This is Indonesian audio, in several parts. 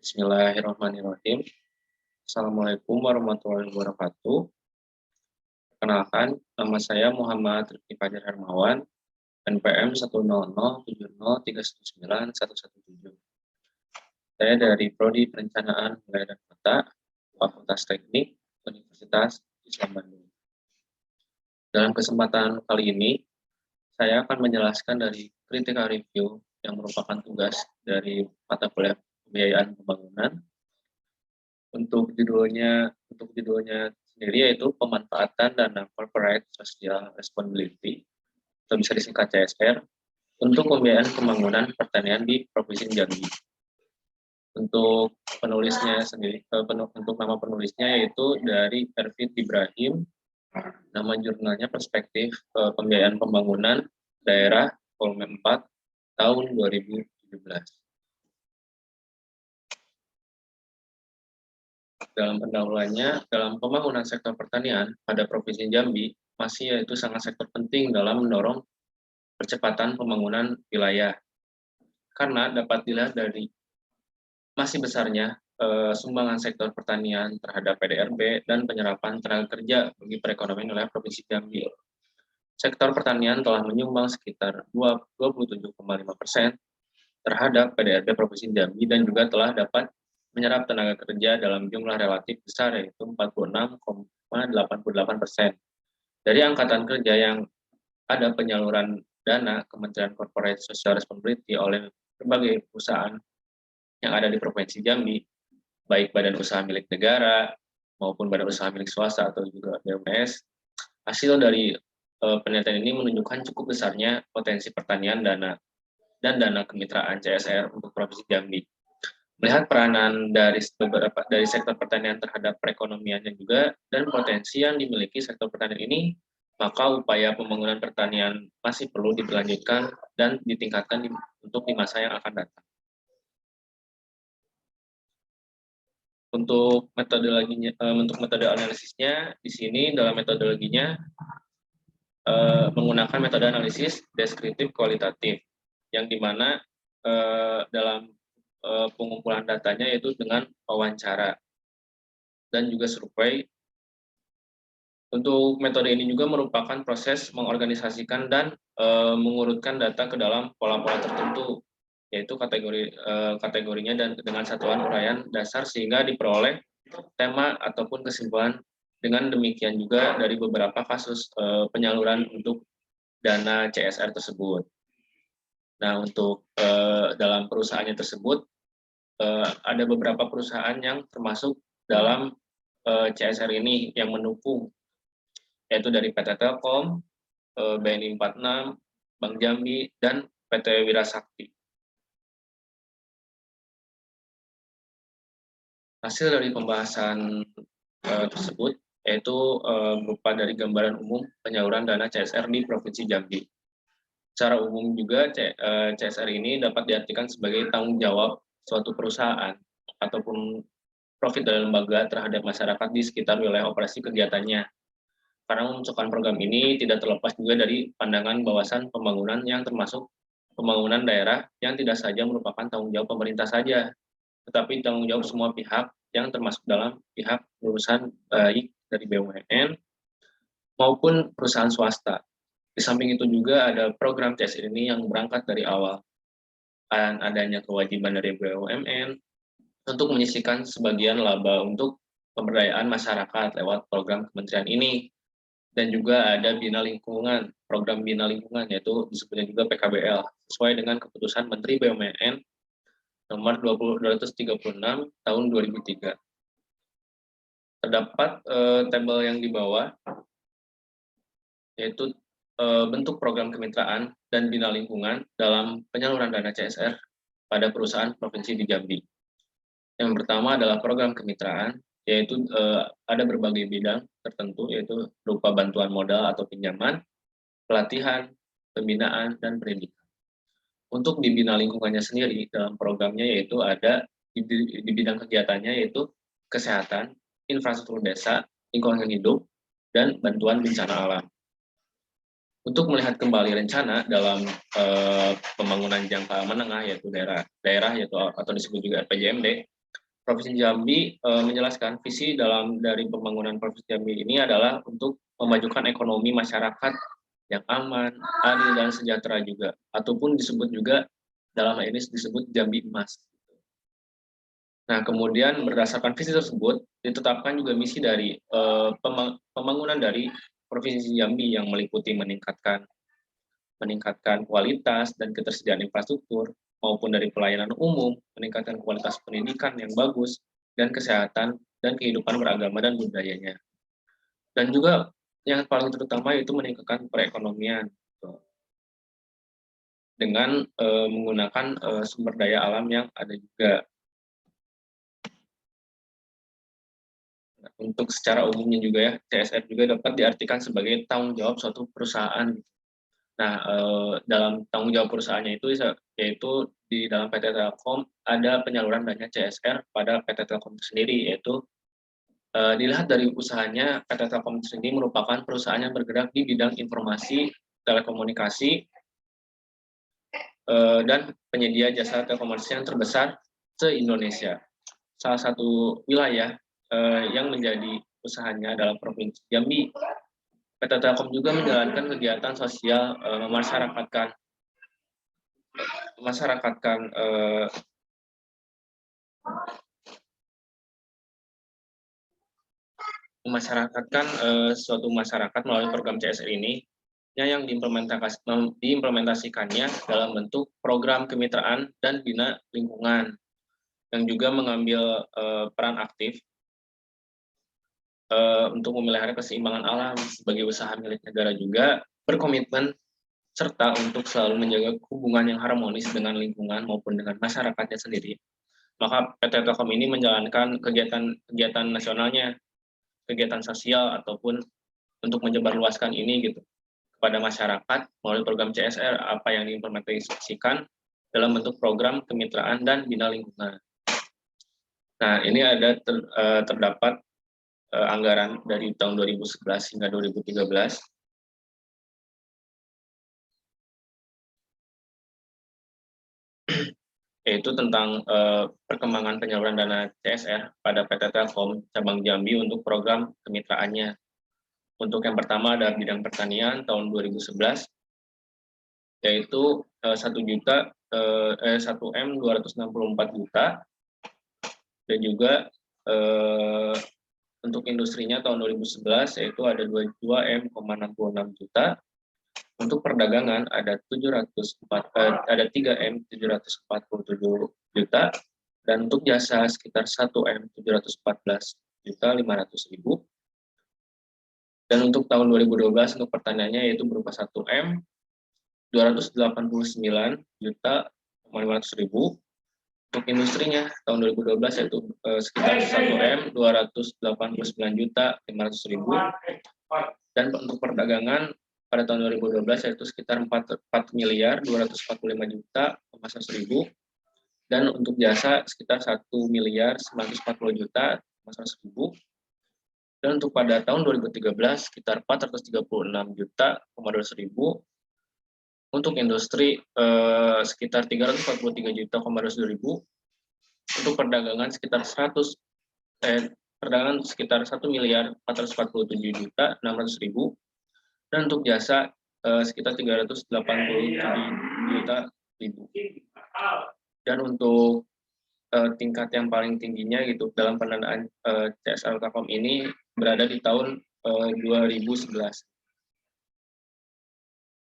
Bismillahirrahmanirrahim. Assalamualaikum warahmatullahi wabarakatuh. Perkenalkan, nama saya Muhammad Rifki Fajar Hermawan, NPM 10070319117. Saya dari Prodi Perencanaan Wilayah dan Kota, Fakultas Teknik, Universitas Islam Bandung. Dalam kesempatan kali ini, saya akan menjelaskan dari critical review yang merupakan tugas dari mata kuliah pembiayaan pembangunan. Untuk judulnya sendiri yaitu pemanfaatan dana corporate social responsibility atau bisa disingkat CSR untuk pembiayaan pembangunan pertanian di Provinsi Jambi. Untuk penulisnya sendiri, untuk nama penulisnya yaitu dari Ervin Ibrahim. Nama jurnalnya Perspektif Pembiayaan Pembangunan Daerah Volume 4 tahun 2017. Dalam pendahuluannya, dalam pembangunan sektor pertanian pada Provinsi Jambi masih yaitu sangat sektor penting dalam mendorong percepatan pembangunan wilayah. Karena dapat dilihat dari masih besarnya sumbangan sektor pertanian terhadap PDRB dan penyerapan tenaga kerja bagi perekonomian wilayah Provinsi Jambi. Sektor pertanian telah menyumbang sekitar 27,5% terhadap PDRB Provinsi Jambi dan juga telah dapat menyerap tenaga kerja dalam jumlah relatif besar yaitu 46,88%. Dari angkatan kerja yang ada penyaluran dana Kementerian Corporate Social Responsibility oleh berbagai perusahaan yang ada di Provinsi Jambi, baik badan usaha milik negara maupun badan usaha milik swasta atau juga BUMS, hasil dari penelitian ini menunjukkan cukup besarnya potensi pertanian dan dana kemitraan CSR untuk Provinsi Jambi. Melihat peranan dari sektor pertanian terhadap perekonomiannya juga dan potensi yang dimiliki sektor pertanian ini, maka upaya pembangunan pertanian masih perlu dilanjutkan dan ditingkatkan untuk di masa yang akan datang. Untuk metode analisisnya di sini dalam metodologinya menggunakan metode analisis deskriptif kualitatif, yang dimana dalam pengumpulan datanya yaitu dengan wawancara dan juga survei. Untuk metode ini juga merupakan proses mengorganisasikan dan mengurutkan data ke dalam pola-pola tertentu, yaitu kategorinya dan dengan satuan uraian dasar sehingga diperoleh tema ataupun kesimpulan. Dengan demikian juga dari beberapa kasus penyaluran untuk dana CSR tersebut. Nah, untuk dalam perusahaannya tersebut ada beberapa perusahaan yang termasuk dalam CSR ini yang mendukung, yaitu dari PT Telkom, BNI 46, Bank Jambi, dan PT Wirasakti. Hasil dari pembahasan tersebut yaitu berupa dari gambaran umum penyaluran dana CSR di Provinsi Jambi. Secara umum juga CSR ini dapat diartikan sebagai tanggung jawab suatu perusahaan ataupun profit dari lembaga terhadap masyarakat di sekitar wilayah operasi kegiatannya. Karena memunculkan program ini tidak terlepas juga dari pandangan bawasan pembangunan yang termasuk pembangunan daerah yang tidak saja merupakan tanggung jawab pemerintah saja, tetapi tanggung jawab semua pihak yang termasuk dalam pihak perusahaan baik dari BUMN maupun perusahaan swasta. Di samping itu juga ada program CSR ini yang berangkat dari awal dan adanya kewajiban dari BUMN untuk menyisihkan sebagian laba untuk pemberdayaan masyarakat lewat program kementerian ini. Dan juga ada Bina Lingkungan, program Bina Lingkungan, yaitu disebutnya juga PKBL, sesuai dengan keputusan Menteri BUMN nomor 236 tahun 2003. Terdapat tabel yang di bawah, yaitu bentuk program kemitraan dan Bina Lingkungan dalam penyaluran dana CSR pada perusahaan provinsi di Jambi. Yang pertama adalah program kemitraan, yaitu ada berbagai bidang tertentu, yaitu berupa bantuan modal atau pinjaman, pelatihan, pembinaan, dan pendidikan. Untuk di Bina Lingkungannya sendiri, dalam programnya yaitu ada di bidang kegiatannya yaitu kesehatan, infrastruktur desa, lingkungan hidup, dan bantuan bencana alam. untuk melihat kembali rencana dalam pembangunan jangka menengah, yaitu daerah yaitu atau disebut juga RPJMD, Provinsi Jambi menjelaskan visi dari pembangunan Provinsi Jambi ini adalah untuk memajukan ekonomi masyarakat yang aman, adil, dan sejahtera juga, ataupun disebut juga dalam hal ini disebut Jambi Emas. Nah, kemudian berdasarkan visi tersebut ditetapkan juga misi dari pembangunan dari Provinsi Jambi yang meliputi meningkatkan kualitas dan ketersediaan infrastruktur, maupun dari pelayanan umum, meningkatkan kualitas pendidikan yang bagus, dan kesehatan dan kehidupan beragama dan budayanya. Dan juga yang paling terutama itu meningkatkan perekonomian dengan menggunakan sumber daya alam yang ada juga. Untuk secara umumnya juga ya, CSR juga dapat diartikan sebagai tanggung jawab suatu perusahaan. Nah, dalam tanggung jawab perusahaannya itu yaitu di dalam PT Telkom ada penyaluran dana CSR pada PT Telkom sendiri, yaitu dilihat dari usahanya, PT Telkom sendiri merupakan perusahaan yang bergerak di bidang informasi, telekomunikasi, dan penyedia jasa telekomunikasi yang terbesar se-Indonesia. Salah satu wilayah yang menjadi usahanya dalam Provinsi Jambi. PT Telkom juga menjalankan kegiatan sosial memasyarakatkan suatu masyarakat melalui program CSR ini yang diimplementasikannya dalam bentuk program kemitraan dan bina lingkungan, yang juga mengambil peran aktif untuk memelihara keseimbangan alam sebagai usaha milik negara, juga berkomitmen serta untuk selalu menjaga hubungan yang harmonis dengan lingkungan maupun dengan masyarakatnya sendiri. Maka PT Telkom ini menjalankan kegiatan nasionalnya, kegiatan sosial ataupun untuk menyebarluaskan ini gitu kepada masyarakat melalui program CSR apa yang diimplementasikan dalam bentuk program kemitraan dan bina lingkungan. Nah, ini ada terdapat anggaran dari tahun 2011 hingga 2013 yaitu tentang perkembangan penyaluran dana CSR pada PT Telkom cabang Jambi untuk program kemitraannya. Untuk yang pertama ada bidang pertanian tahun 2011 yaitu 1M264 juta, dan juga untuk industrinya tahun 2011 yaitu ada 2M66 juta. Untuk perdagangan ada 3M747 juta, dan untuk jasa sekitar 1M714.500.000. Dan untuk tahun 2012 untuk pertaniannya yaitu berupa 1M289.500.000. Untuk industrinya tahun 2012 yaitu sekitar 1M289.500.000. Dan untuk perdagangan pada tahun 2012 yaitu sekitar 4.245.100.000. Dan untuk jasa sekitar 1.940.100.000. Dan untuk pada tahun 2013 sekitar 436.200.000. Untuk industri sekitar 343.200.000. Untuk perdagangan sekitar 1.447.600.000. Dan untuk jasa sekitar 387.000.000. Dan untuk tingkat yang paling tingginya gitu dalam pendanaan CSR Telkom ini berada di tahun 2011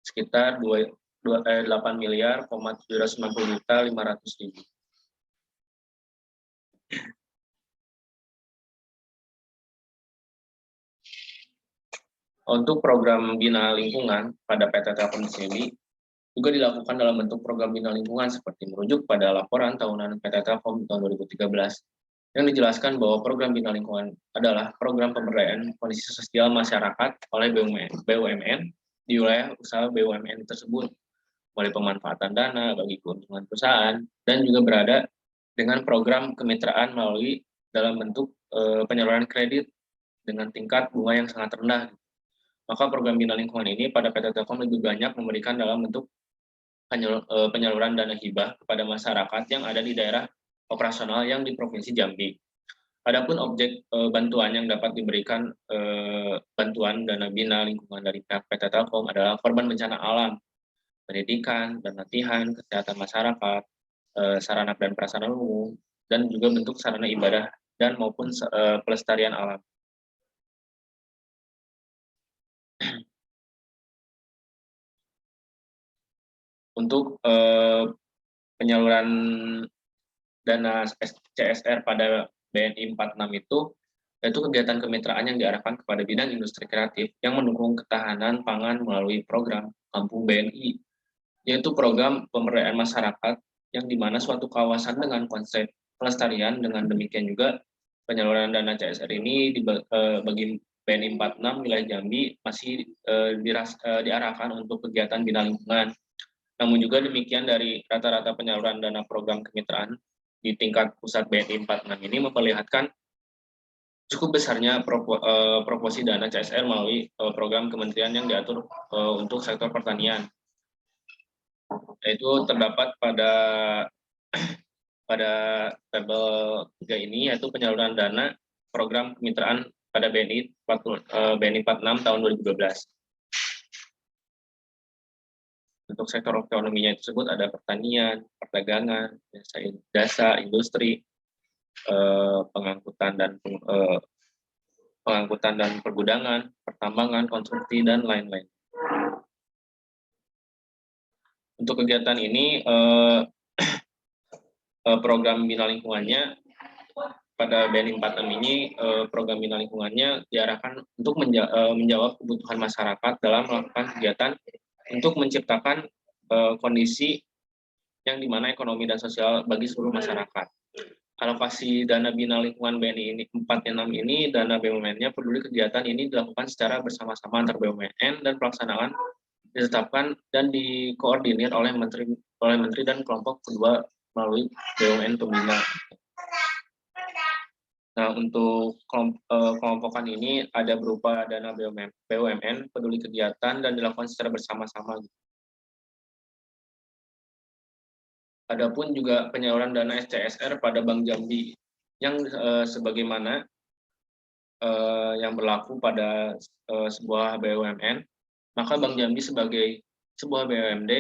sekitar 8.790.500.000. Untuk program bina lingkungan pada PT Telkom sini juga dilakukan dalam bentuk program bina lingkungan seperti merujuk pada laporan tahunan PT Telkom tahun 2013 yang dijelaskan bahwa program bina lingkungan adalah program pemberdayaan kondisi sosial masyarakat oleh BUMN di wilayah usaha BUMN tersebut, mulai pemanfaatan dana bagi keuntungan perusahaan, dan juga berada dengan program kemitraan melalui dalam bentuk penyaluran kredit dengan tingkat bunga yang sangat rendah. Maka program bina lingkungan ini pada PT Telkom lebih banyak memberikan dalam bentuk penyaluran dana hibah kepada masyarakat yang ada di daerah operasional yang di Provinsi Jambi. Adapun objek bantuan yang dapat diberikan bantuan dana bina lingkungan dari pihak PT Telkom adalah korban bencana alam, pendidikan dan latihan, kesehatan masyarakat, sarana dan prasarana umum, dan juga bentuk sarana ibadah dan maupun pelestarian alam. Untuk penyaluran dana CSR pada BNI 46 itu, yaitu kegiatan kemitraan yang diarahkan kepada bidang industri kreatif yang mendukung ketahanan pangan melalui program Kampung BNI, yaitu program pemberdayaan masyarakat yang dimana suatu kawasan dengan konsep pelestarian. Dengan demikian juga penyaluran dana CSR ini bagi BNI 46 wilayah Jambi masih diarahkan untuk kegiatan bina lingkungan. Namun juga demikian dari rata-rata penyaluran dana program kemitraan di tingkat pusat BNI 46 ini memperlihatkan cukup besarnya proporsi dana CSR melalui program kementerian yang diatur untuk sektor pertanian. Yaitu terdapat pada tabel 3 ini, yaitu penyaluran dana program kemitraan pada BNI 46 tahun 2012. Untuk sektor ekonominya tersebut ada pertanian, perdagangan, jasa, industri, pengangkutan dan pergudangan, pertambangan, konstruksi, dan lain-lain. Untuk kegiatan ini, program bina lingkungannya pada BNI 46 ini, program bina lingkungannya diarahkan untuk menjawab kebutuhan masyarakat dalam melakukan kegiatan untuk menciptakan kondisi yang dimana ekonomi dan sosial bagi seluruh masyarakat. Alokasi dana bina lingkungan BNI ini 46 ini, dana BUMN-nya peduli kegiatan ini dilakukan secara bersama-sama antar BUMN dan pelaksanaan ditetapkan dan dikoordinir oleh menteri dan kelompok kedua melalui BUMN pembina. Nah, untuk kelompokan ini ada berupa dana BUMN peduli kegiatan dan dilakukan secara bersama-sama. Adapun juga penyaluran dana CSR pada Bank Jambi yang sebagaimana yang berlaku pada sebuah BUMN, maka Bank Jambi sebagai sebuah BUMD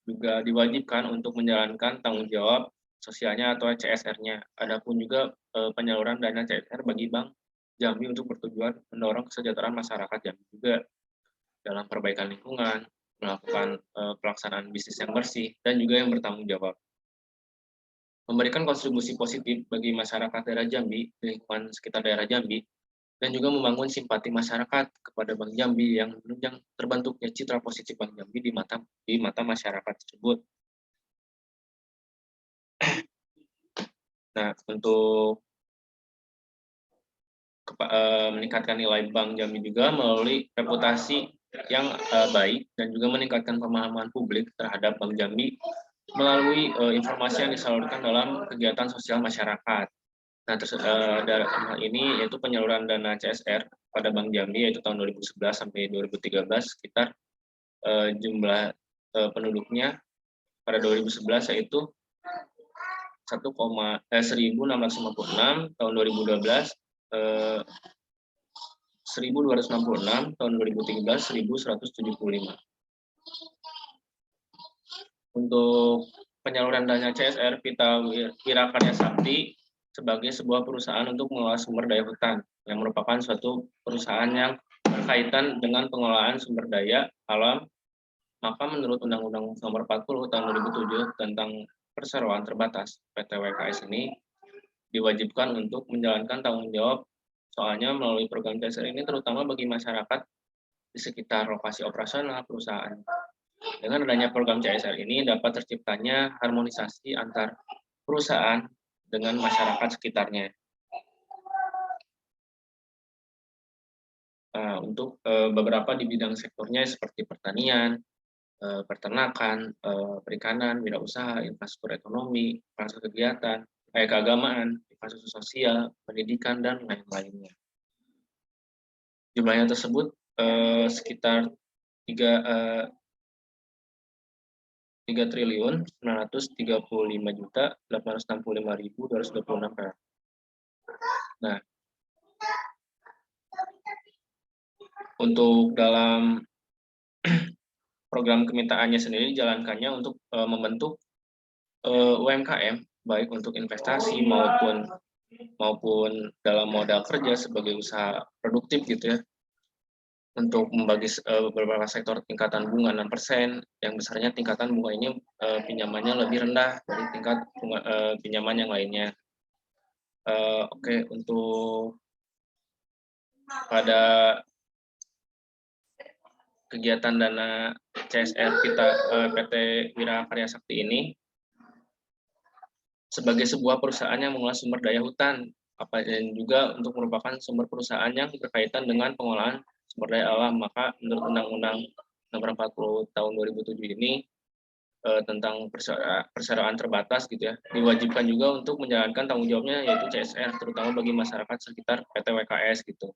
juga diwajibkan untuk menjalankan tanggung jawab sosialnya atau CSR-nya. Adapun juga penyaluran dana CSR bagi Bank Jambi untuk bertujuan mendorong kesejahteraan masyarakat Jambi juga dalam perbaikan lingkungan, melakukan pelaksanaan bisnis yang bersih, dan juga yang bertanggung jawab. Memberikan kontribusi positif bagi masyarakat daerah Jambi, lingkungan sekitar daerah Jambi, dan juga membangun simpati masyarakat kepada Bank Jambi yang menunjang terbentuknya citra positif Bank Jambi di mata masyarakat tersebut. Nah, untuk meningkatkan nilai Bank Jambi juga melalui reputasi yang baik dan juga meningkatkan pemahaman publik terhadap Bank Jambi melalui informasi yang disalurkan dalam kegiatan sosial masyarakat. Nah, dalam hal ini yaitu penyaluran dana CSR pada Bank Jambi yaitu tahun 2011 sampai 2013 sekitar jumlah penduduknya pada 2011 yaitu 1,1656, tahun 2012 1266, tahun 2013 1175. Untuk penyaluran dana CSR Pita Wirakarya Sakti sebagai sebuah perusahaan untuk mengelola sumber daya hutan yang merupakan suatu perusahaan yang berkaitan dengan pengelolaan sumber daya alam. Maka menurut Undang-Undang Nomor 40 Tahun 2007 tentang Perseroan Terbatas PT WKS ini diwajibkan untuk menjalankan tanggung jawab soalnya melalui program CSR ini terutama bagi masyarakat di sekitar lokasi operasional perusahaan. Dengan adanya program CSR ini dapat terciptanya harmonisasi antar perusahaan dengan masyarakat sekitarnya. Untuk beberapa di bidang sektornya seperti pertanian, peternakan, perikanan, wirausaha, infrastruktur ekonomi, infrastruktur kegiatan, keagamaan, infrastruktur sosial, pendidikan, dan lain-lainnya. Jumlahnya tersebut sekitar 3.935.865.226 perak. Nah, untuk dalam program kemintaannya sendiri dijalankannya untuk membentuk UMKM, baik untuk investasi maupun dalam modal kerja sebagai usaha produktif gitu ya, untuk membagi beberapa sektor tingkatan bunga 6%, yang besarnya tingkatan bunga ini pinjamannya lebih rendah dari tingkat pinjaman yang lainnya. Oke, untuk pada kegiatan dana CSR kita PT Wira Karya Sakti ini sebagai sebuah perusahaan yang mengolah sumber daya hutan, dan juga untuk merupakan sumber perusahaan yang berkaitan dengan pengolahan sumber daya alam, maka menurut Undang-Undang Nomor 40 Tahun 2007 ini tentang perseroan terbatas gitu ya, diwajibkan juga untuk menjalankan tanggung jawabnya yaitu CSR, terutama bagi masyarakat sekitar PT WKS gitu.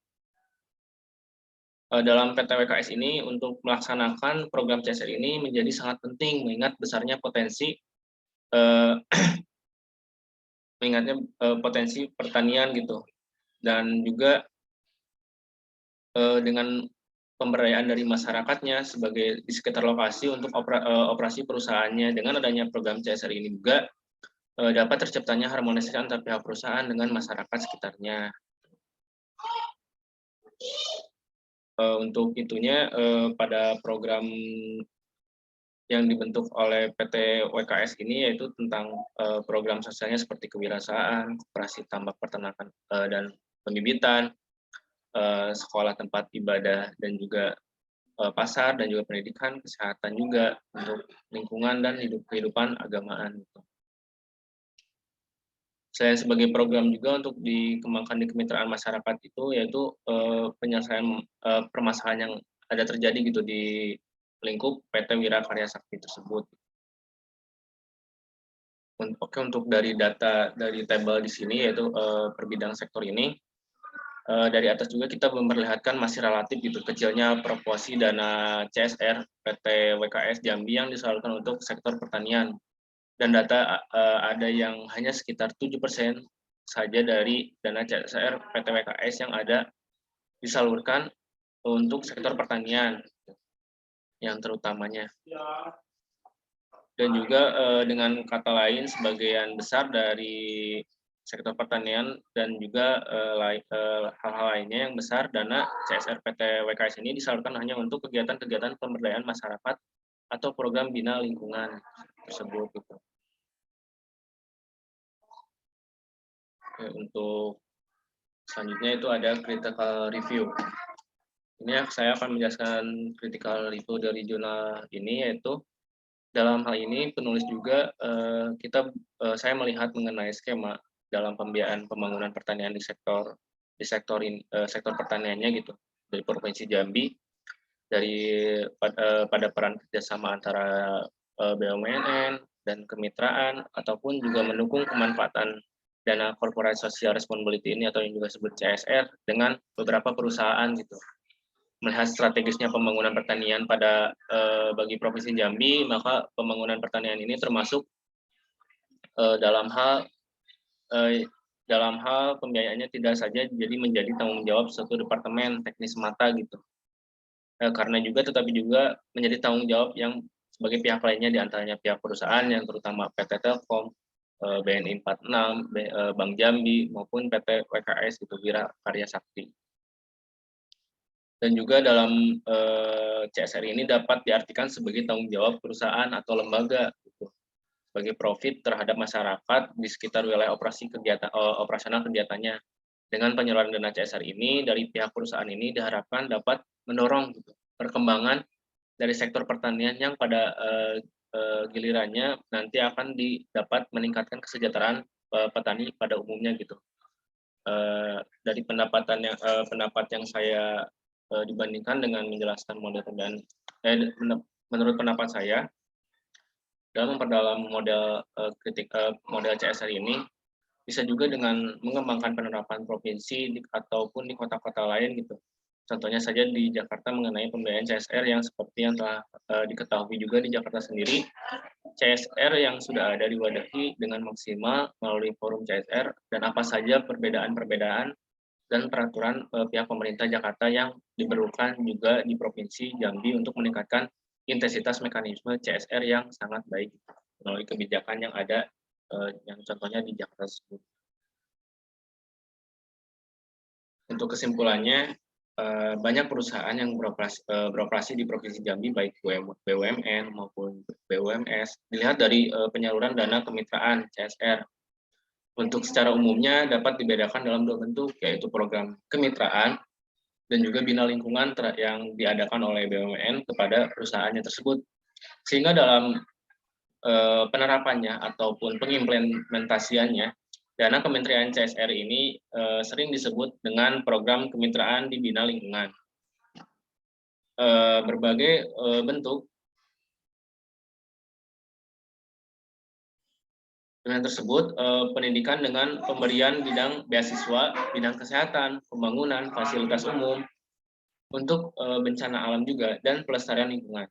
Dalam PT WKS ini untuk melaksanakan program CSR ini menjadi sangat penting mengingat besarnya potensi potensi pertanian gitu, dan juga dengan pemberdayaan dari masyarakatnya sebagai di sekitar lokasi untuk operasi perusahaannya. Dengan adanya program CSR ini juga dapat terciptanya harmonisasi antar pihak perusahaan dengan masyarakat sekitarnya. Untuk itunya pada program yang dibentuk oleh PT WKS ini yaitu tentang program sosialnya seperti kewirausahaan, koperasi tambak peternakan dan pembibitan, sekolah tempat ibadah dan juga pasar, dan juga pendidikan, kesehatan juga untuk lingkungan dan kehidupan agamaan. Selain sebagai program juga untuk dikembangkan di kemitraan masyarakat itu yaitu penyelesaian permasalahan yang ada terjadi gitu di lingkup PT Wira Karya Sakti tersebut. Oke, untuk dari data dari tabel di sini yaitu per bidang sektor ini, dari atas juga kita memperlihatkan masih relatif gitu kecilnya proporsi dana CSR PT WKS Jambi yang disalurkan untuk sektor pertanian, dan data ada yang hanya sekitar 7% saja dari dana CSR PT WKS yang ada disalurkan untuk sektor pertanian yang terutamanya. Dan juga dengan kata lain sebagian besar dari sektor pertanian dan juga hal-hal lainnya yang besar dana CSR PT WKS ini disalurkan hanya untuk kegiatan-kegiatan pemberdayaan masyarakat atau program bina lingkungan tersebut gitu. Oke, untuk selanjutnya itu ada critical review. Ini saya akan menjelaskan critical review dari jurnal ini, yaitu dalam hal ini penulis juga saya melihat mengenai skema dalam pembiayaan pembangunan pertanian di sektor pertaniannya gitu dari Provinsi Jambi, pada peran kerjasama antara BUMN dan kemitraan, ataupun juga mendukung pemanfaatan dana corporate social responsibility ini atau yang juga disebut CSR dengan beberapa perusahaan gitu. Melihat strategisnya pembangunan pertanian bagi Provinsi Jambi, maka pembangunan pertanian ini termasuk dalam hal pembiayaannya tidak saja jadi menjadi tanggung jawab suatu departemen teknis semata gitu, karena juga tetapi juga menjadi tanggung jawab yang sebagai pihak lainnya, diantaranya pihak perusahaan yang terutama PT Telkom, BNI 46, Bank Jambi, maupun PT WKS gitu, Wira Karya Sakti. Dan juga dalam CSR ini dapat diartikan sebagai tanggung jawab perusahaan atau lembaga gitu, sebagai profit terhadap masyarakat di sekitar wilayah operasional kegiatannya. Dengan penyaluran dana CSR ini dari pihak perusahaan ini diharapkan dapat mendorong gitu, perkembangan dari sektor pertanian yang pada gilirannya nanti akan dapat meningkatkan kesejahteraan petani pada umumnya gitu. Dari pendapat yang saya dibandingkan dengan menjelaskan model pembiayaan, menurut pendapat saya dalam memperdalam model CSR ini bisa juga dengan mengembangkan penerapan provinsi ataupun di kota-kota lain gitu, Contohnya saja di Jakarta mengenai pembiayaan CSR yang seperti yang telah diketahui juga di Jakarta sendiri, CSR yang sudah ada diwadahi dengan maksimal melalui forum CSR dan apa saja perbedaan-perbedaan dan peraturan pihak pemerintah Jakarta yang diperlukan juga di Provinsi Jambi untuk meningkatkan intensitas mekanisme CSR yang sangat baik melalui kebijakan yang ada yang contohnya di Jakarta tersebut. Untuk kesimpulannya, banyak perusahaan yang beroperasi di Provinsi Jambi, baik BUMN maupun BUMS, dilihat dari penyaluran dana kemitraan CSR. Untuk secara umumnya dapat dibedakan dalam dua bentuk, yaitu program kemitraan dan juga bina lingkungan yang diadakan oleh BUMN kepada perusahaannya tersebut. Sehingga dalam penerapannya ataupun pengimplementasiannya, dana Kementerian CSR ini sering disebut dengan program kemitraan di bina lingkungan. Berbagai bentuk dengan tersebut, pendidikan dengan pemberian bidang beasiswa, bidang kesehatan, pembangunan, fasilitas umum, untuk bencana alam juga, dan pelestarian lingkungan.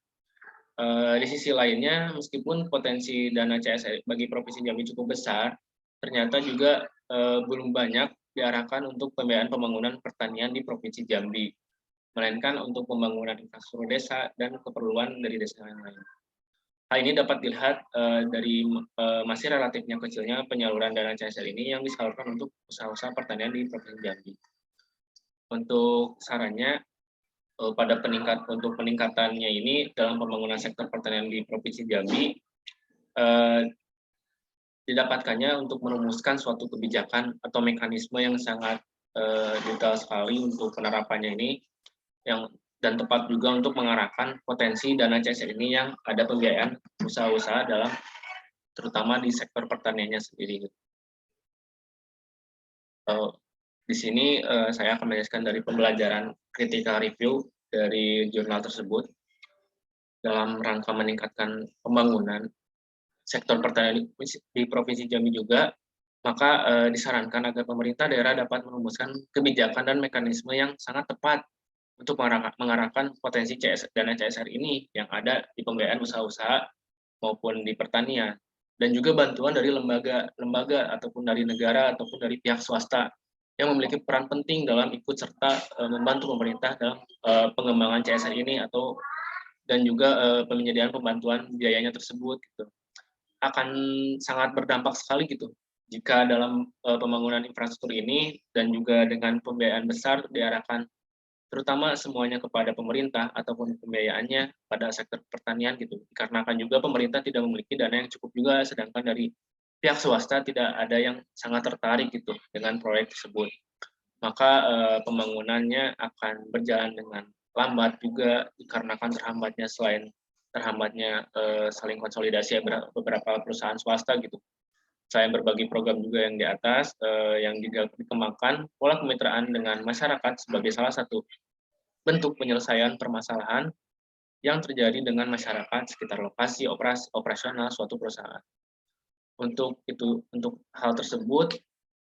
Di sisi lainnya, meskipun potensi dana CSR bagi Provinsi Jambi cukup besar, ternyata juga belum banyak diarahkan untuk pembiayaan pembangunan pertanian di Provinsi Jambi, melainkan untuk pembangunan infrastruktur desa dan keperluan dari desa yang lain. Hal ini dapat dilihat dari masih relatifnya kecilnya penyaluran dana CSR ini yang disalurkan untuk usaha-usaha pertanian di Provinsi Jambi. Untuk sarannya, untuk peningkatannya ini dalam pembangunan sektor pertanian di Provinsi Jambi, didapatkannya untuk merumuskan suatu kebijakan atau mekanisme yang sangat detail sekali untuk penerapannya ini, dan tepat juga untuk mengarahkan potensi dana CSR ini yang ada pembiayaan usaha-usaha dalam terutama di sektor pertaniannya sendiri. Di sini saya akan menjelaskan dari pembelajaran critical review dari jurnal tersebut dalam rangka meningkatkan pembangunan sektor pertanian di Provinsi Jambi juga, maka disarankan agar pemerintah daerah dapat merumuskan kebijakan dan mekanisme yang sangat tepat untuk mengarahkan potensi dana CSR ini yang ada di pembiayaan usaha-usaha maupun di pertanian, dan juga bantuan dari lembaga ataupun dari negara ataupun dari pihak swasta yang memiliki peran penting dalam ikut serta membantu pemerintah dalam pengembangan CSR ini dan juga penyediaan pembantuan biayanya tersebut gitu. Akan sangat berdampak sekali gitu jika dalam pembangunan infrastruktur ini dan juga dengan pembiayaan besar diarahkan terutama semuanya kepada pemerintah ataupun pembiayaannya pada sektor pertanian gitu. Dikarenakan juga pemerintah tidak memiliki dana yang cukup juga, sedangkan dari pihak swasta tidak ada yang sangat tertarik gitu dengan proyek tersebut. Maka pembangunannya akan berjalan dengan lambat juga dikarenakan terhambatnya saling konsolidasi beberapa perusahaan swasta gitu. Selain berbagi program juga yang di atas, yang dikembangkan pola kemitraan dengan masyarakat sebagai salah satu bentuk penyelesaian permasalahan yang terjadi dengan masyarakat sekitar lokasi operasional suatu perusahaan. Untuk hal tersebut,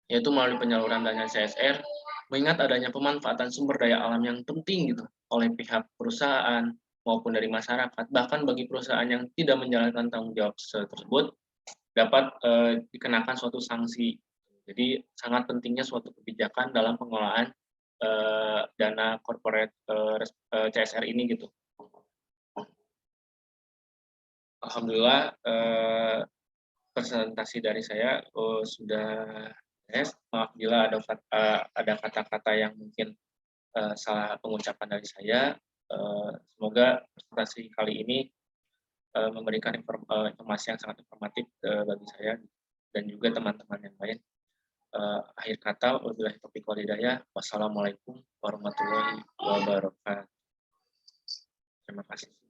yaitu melalui penyaluran dana CSR, mengingat adanya pemanfaatan sumber daya alam yang penting gitu oleh pihak perusahaan maupun dari masyarakat, bahkan bagi perusahaan yang tidak menjalankan tanggung jawab tersebut, dapat dikenakan suatu sanksi. Jadi sangat pentingnya suatu kebijakan dalam pengelolaan dana corporate CSR ini gitu. Alhamdulillah presentasi dari saya sudah beres. Maaf bila ada kata-kata yang mungkin salah pengucapan dari saya. Semoga presentasi kali ini memberikan informasi yang sangat informatif bagi saya dan juga teman-teman yang lain. Akhir kata, wabillahi taufiq wal hidayah. Wassalamualaikum warahmatullahi wabarakatuh. Terima kasih.